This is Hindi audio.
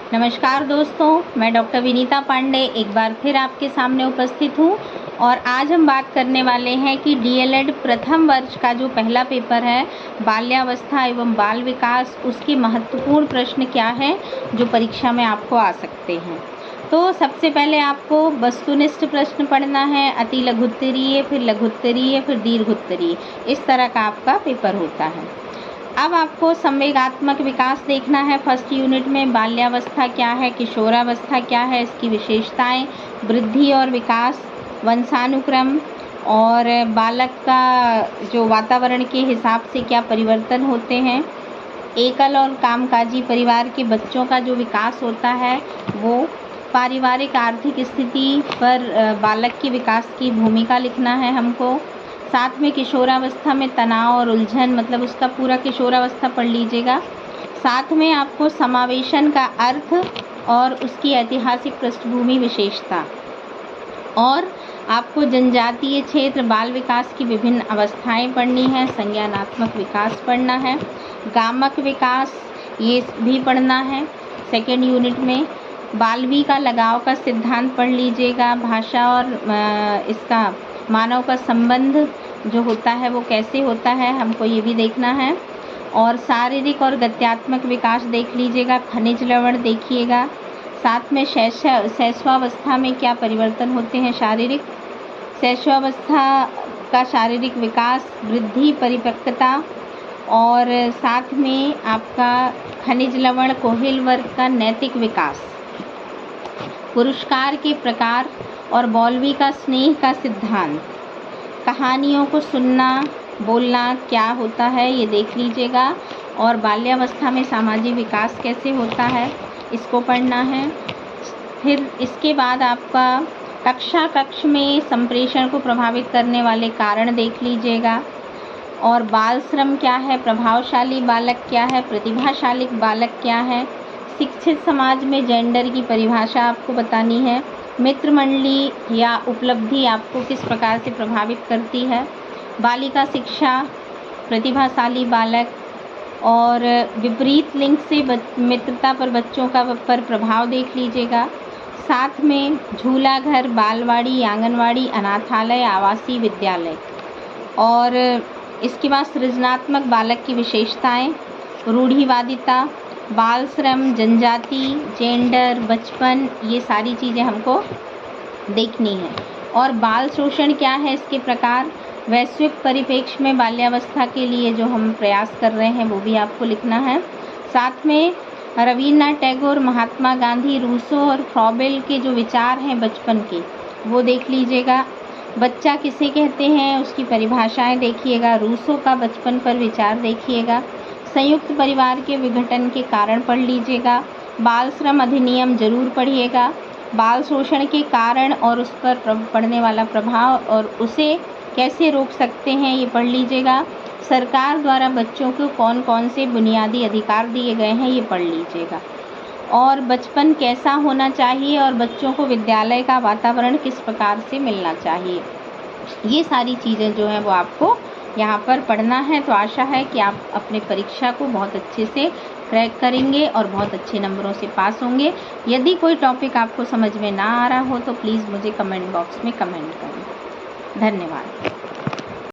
नमस्कार दोस्तों, मैं डॉक्टर विनीता पांडे एक बार फिर आपके सामने उपस्थित हूँ और आज हम बात करने वाले हैं कि डीएलएड प्रथम वर्ष का जो पहला पेपर है बाल्यावस्था एवं बाल विकास, उसके महत्वपूर्ण प्रश्न क्या हैं जो परीक्षा में आपको आ सकते हैं। तो सबसे पहले आपको वस्तुनिष्ठ प्रश्न पढ़ना है, अति लघुत्तरीय, फिर लघुत्तरीय, फिर दीर्घोत्तरीय, इस तरह का आपका पेपर होता है। अब आपको संवेगात्मक विकास देखना है। फर्स्ट यूनिट में बाल्यावस्था क्या है, किशोरावस्था क्या है, इसकी विशेषताएं, वृद्धि और विकास, वंशानुक्रम और बालक का जो वातावरण के हिसाब से क्या परिवर्तन होते हैं, एकल और कामकाजी परिवार के बच्चों का जो विकास होता है वो, पारिवारिक आर्थिक स्थिति पर बालक के विकास की भूमिका लिखना है हमको। साथ में किशोरावस्था में तनाव और उलझन, मतलब उसका पूरा किशोरावस्था पढ़ लीजिएगा। साथ में आपको समावेशन का अर्थ और उसकी ऐतिहासिक पृष्ठभूमि विशेषता, और आपको जनजातीय क्षेत्र बाल विकास की विभिन्न अवस्थाएं पढ़नी है, संज्ञानात्मक विकास पढ़ना है, गामक विकास ये भी पढ़ना है। सेकेंड यूनिट में बाल्वी का लगाव का सिद्धांत पढ़ लीजिएगा। भाषा और इसका मानव का संबंध जो होता है वो कैसे होता है, हमको ये भी देखना है। और शारीरिक और गत्यात्मक विकास देख लीजिएगा, खनिज लवण देखिएगा। साथ में शैशवावस्था में क्या परिवर्तन होते हैं, शारीरिक शैशवावस्था का शारीरिक विकास, वृद्धि, परिपक्वता, और साथ में आपका खनिज लवण कोहिल वर्ग का नैतिक विकास, पुरस्कार के प्रकार और बॉल्वी का स्नेह का सिद्धांत, कहानियों को सुनना बोलना क्या होता है ये देख लीजिएगा। और बाल्यावस्था में सामाजिक विकास कैसे होता है इसको पढ़ना है। फिर इसके बाद आपका कक्ष में संप्रेषण को प्रभावित करने वाले कारण देख लीजिएगा। और बाल श्रम क्या है, प्रभावशाली बालक क्या है, प्रतिभाशाली बालक क्या है, शिक्षित समाज में जेंडर की परिभाषा आपको बतानी है, मित्र मंडली या उपलब्धि आपको किस प्रकार से प्रभावित करती है, बालिका शिक्षा, प्रतिभाशाली बालक, और विपरीत लिंग से मित्रता पर बच्चों का पर प्रभाव देख लीजिएगा। साथ में झूला घर, बालवाड़ी, आंगनवाड़ी, अनाथालय, आवासीय विद्यालय, और इसके बाद सृजनात्मक बालक की विशेषताएं, रूढ़िवादिता, बाल श्रम, जनजाति, जेंडर, बचपन, ये सारी चीज़ें हमको देखनी है। और बाल शोषण क्या है, इसके प्रकार, वैश्विक परिप्रेक्ष्य में बाल्यावस्था के लिए जो हम प्रयास कर रहे हैं वो भी आपको लिखना है। साथ में रवीन्द्रनाथ टैगोर, महात्मा गांधी, रूसो और फ्रॉबेल के जो विचार हैं बचपन के वो देख लीजिएगा। बच्चा किसे कहते हैं उसकी परिभाषाएं देखिएगा। रूसो का बचपन पर विचार देखिएगा। संयुक्त परिवार के विघटन के कारण पढ़ लीजिएगा। बाल श्रम अधिनियम जरूर पढ़िएगा। बाल शोषण के कारण और उस पर पड़ने वाला प्रभाव और उसे कैसे रोक सकते हैं ये पढ़ लीजिएगा। सरकार द्वारा बच्चों को कौन कौन से बुनियादी अधिकार दिए गए हैं ये पढ़ लीजिएगा। और बचपन कैसा होना चाहिए और बच्चों को विद्यालय का वातावरण किस प्रकार से मिलना चाहिए, ये सारी चीज़ें जो हैं वो आपको यहाँ पर पढ़ना है। तो आशा है कि आप अपने परीक्षा को बहुत अच्छे से क्रैक करेंगे और बहुत अच्छे नंबरों से पास होंगे। यदि कोई टॉपिक आपको समझ में ना आ रहा हो तो प्लीज़ मुझे कमेंट बॉक्स में कमेंट करें। धन्यवाद।